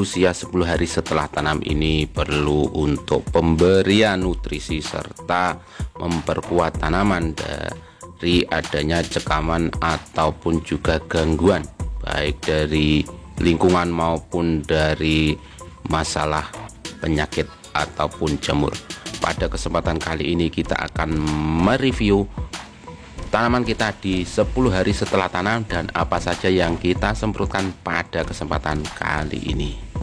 usia 10 hari setelah tanam ini perlu untuk pemberian nutrisi serta memperkuat tanaman dari adanya cekaman ataupun juga gangguan baik dari lingkungan maupun dari masalah penyakit ataupun jamur. Pada kesempatan kali ini kita akan mereview tanaman kita di 10 hari setelah tanam dan apa saja yang kita semprotkan pada kesempatan kali ini.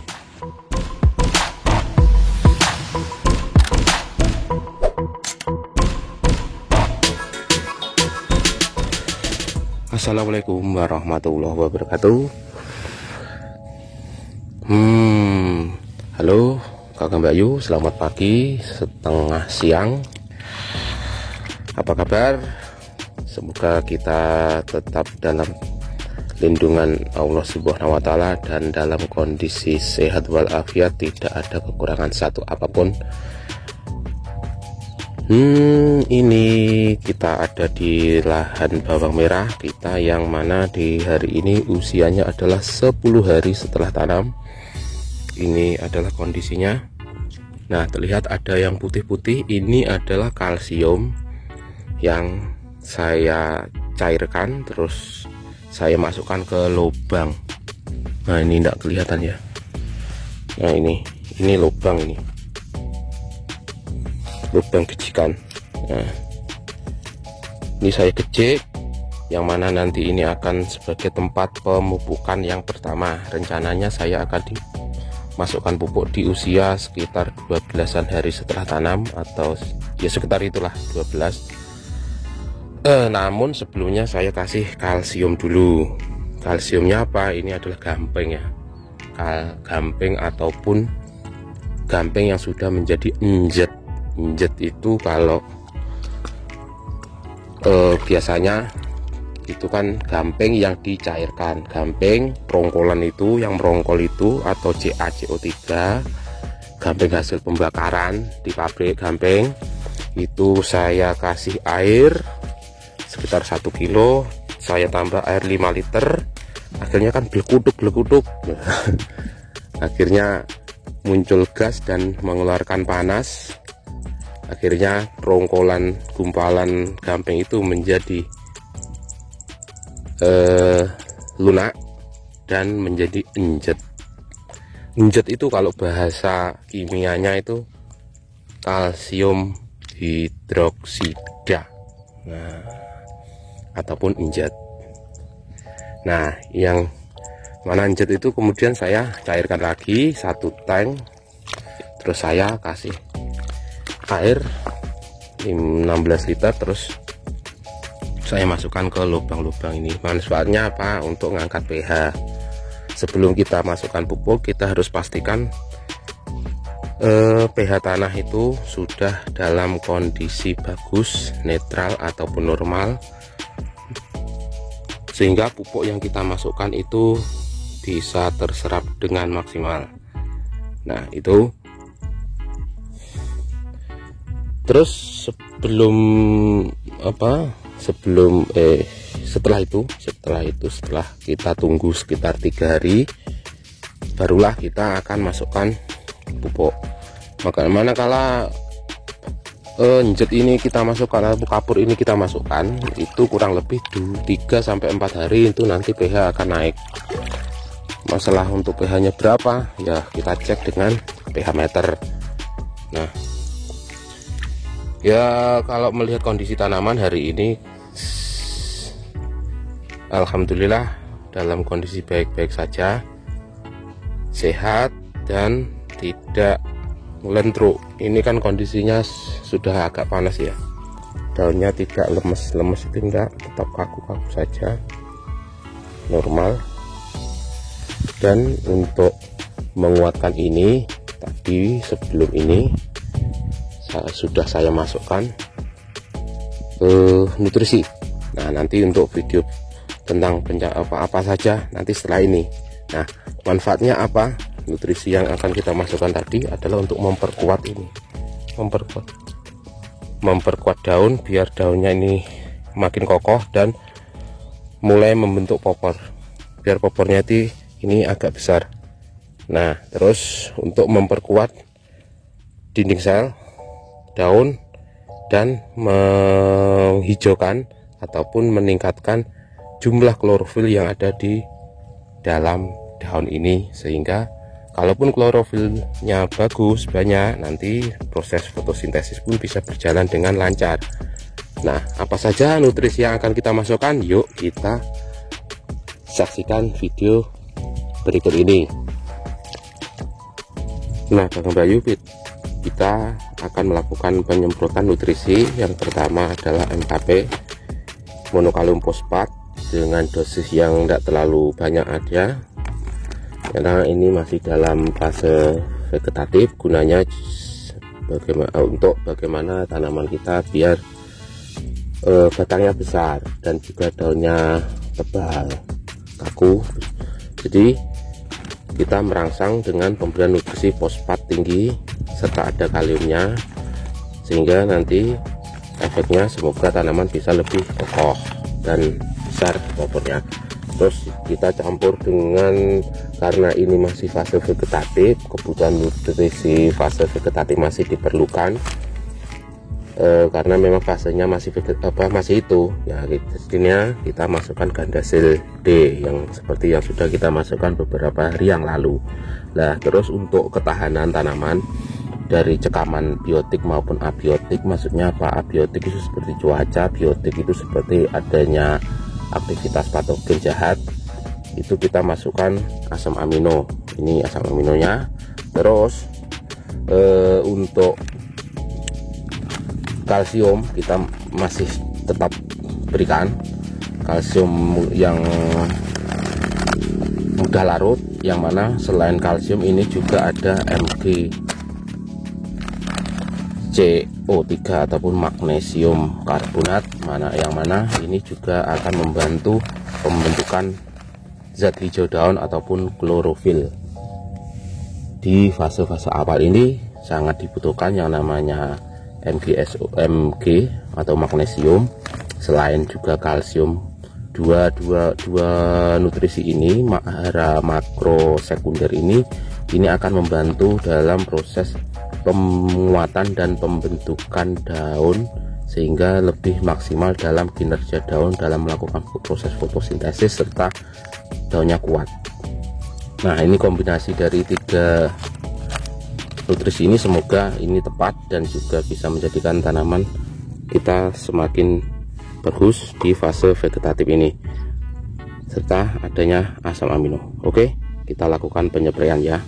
Assalamualaikum warahmatullahi wabarakatuh. Halo Kakak Mbak Yu, selamat pagi setengah siang. Apa kabar? Semoga kita tetap dalam lindungan Allah Subhanahu wa Ta'ala dan dalam kondisi sehat walafiat, tidak ada kekurangan satu apapun. Ini kita ada di lahan bawang merah kita yang mana di hari ini usianya adalah 10 hari setelah tanam. Ini adalah kondisinya. Nah, terlihat ada yang putih-putih, ini adalah kalsium yang saya cairkan terus saya masukkan ke lubang. Nah, ini tidak kelihatan ya. Nah, ini lubang, ini lubang gejikan. Nah, ini saya gejik, yang mana nanti ini akan sebagai tempat pemupukan yang pertama. Rencananya saya akan dimasukkan pupuk di usia sekitar 12-an hari setelah tanam, atau ya sekitar itulah 12. Namun sebelumnya saya kasih kalsium dulu. Kalsiumnya apa? Ini adalah gampeng ya, gampeng ataupun gampeng yang sudah menjadi enjet. Enjet itu kalau biasanya itu kan gampeng yang dicairkan, gampeng prongkolan itu yang merongkol itu, atau CaCO3, gampeng hasil pembakaran di pabrik gampeng. Itu saya kasih air sekitar 1 kilo, saya tambah air 5 liter, akhirnya kan belekuduk akhirnya muncul gas dan mengeluarkan panas. Akhirnya rongkolan gumpalan gampeng itu menjadi lunak dan menjadi enjet. Enjet itu kalau bahasa kimianya itu kalsium hidroksida, ataupun enjet. Nah, yang mana enjet itu kemudian saya cairkan lagi 1 tank, terus saya kasih air 16 liter, terus saya masukkan ke lubang-lubang ini. Manfaatnya apa? Untuk mengangkat pH. Sebelum kita masukkan pupuk, kita harus pastikan pH tanah itu sudah dalam kondisi bagus, netral ataupun normal, sehingga pupuk yang kita masukkan itu bisa terserap dengan maksimal. Nah, itu. Terus setelah kita tunggu sekitar 3 hari, barulah kita akan masukkan pupuk. Manakala enjet ini kita masukkan, atau kapur ini kita masukkan, itu kurang lebih 3-4 hari itu nanti pH akan naik. Masalah untuk pH nya berapa ya, kita cek dengan pH meter. Nah ya, kalau melihat kondisi tanaman hari ini, alhamdulillah dalam kondisi baik-baik saja, sehat dan tidak lentruk. Ini kan kondisinya sudah agak panas ya, daunnya tidak lemes-lemes, itu enggak, tetap kaku-kaku saja, normal. Dan untuk menguatkan ini, tadi sebelum ini sudah saya masukkan nutrisi. Nah, nanti untuk video tentang apa membaca nanti setelah ini. Nah, manfaatnya apa? Nutrisi yang akan kita masukkan tadi adalah untuk memperkuat ini, memperkuat daun biar daunnya ini makin kokoh dan mulai membentuk popor, biar popornya ini agak besar. Nah, terus untuk memperkuat dinding sel, daun, dan menghijaukan ataupun meningkatkan jumlah klorofil yang ada di dalam daun ini, sehingga kalaupun klorofilnya bagus banyak, nanti proses fotosintesis pun bisa berjalan dengan lancar. Nah, apa saja nutrisi yang akan kita masukkan? Yuk kita saksikan video berikut ini. Nah, Kakang Bayu, kita akan melakukan penyemprotan nutrisi. Yang pertama adalah MKP, monokalium fosfat, dengan dosis yang tidak terlalu banyak aja, karena ini masih dalam fase vegetatif. Gunanya bagaimana tanaman kita biar batangnya besar dan juga daunnya tebal, kaku. Jadi kita merangsang dengan pemberian nutrisi fosfat tinggi serta ada kaliumnya, sehingga nanti efeknya semoga tanaman bisa lebih kokoh dan besar pokoknya. Terus kita campur dengan, karena ini masih fase vegetatif, kebutuhan nutrisi fase vegetatif masih diperlukan, karena memang fasenya masih itu ya. Jadinya kita masukkan Gandasil D yang seperti yang sudah kita masukkan beberapa hari yang lalu. Nah, terus untuk ketahanan tanaman dari cekaman biotik maupun abiotik, maksudnya apa? Abiotik itu seperti cuaca, biotik itu seperti adanya aktivitas patogen jahat, itu kita masukkan asam amino. Ini asam aminonya. Terus untuk kalsium kita masih tetap berikan kalsium yang mudah larut, yang mana selain kalsium ini juga ada MgCO3 ataupun magnesium karbonat, yang mana ini juga akan membantu pembentukan zat hijau daun ataupun klorofil. Di fase-fase awal ini sangat dibutuhkan yang namanya Mg atau magnesium, selain juga kalsium. Dua nutrisi ini, hara makro sekunder ini akan membantu dalam proses penguatan dan pembentukan daun, sehingga lebih maksimal dalam kinerja daun dalam melakukan proses fotosintesis serta daunnya kuat. Nah, ini kombinasi dari 3 nutrisi ini, semoga ini tepat dan juga bisa menjadikan tanaman kita semakin bagus di fase vegetatif ini, serta adanya asam amino. Oke, kita lakukan penyepraian ya.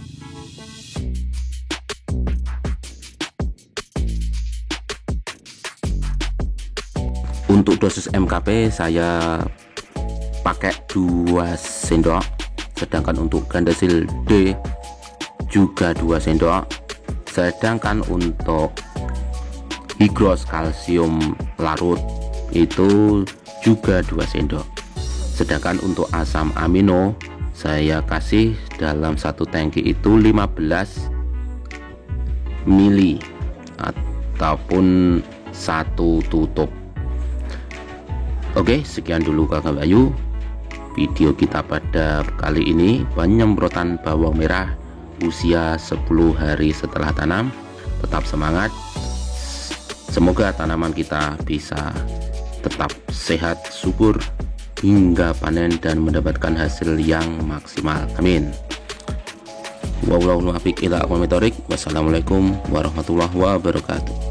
Untuk dosis MKP saya pakai 2 sendok, sedangkan untuk Gandasil D juga 2 sendok. Sedangkan untuk higros kalsium larut itu juga 2 sendok. Sedangkan untuk asam amino saya kasih dalam 1 tangki itu 15 mili ataupun 1 tutup. Oke, sekian dulu Kakang Bayu video kita pada kali ini, penyemprotan bawang merah usia 10 hari setelah tanam. Tetap semangat, semoga tanaman kita bisa tetap sehat, subur hingga panen dan mendapatkan hasil yang maksimal. Amin. Wassalamualaikum warahmatullahi wabarakatuh.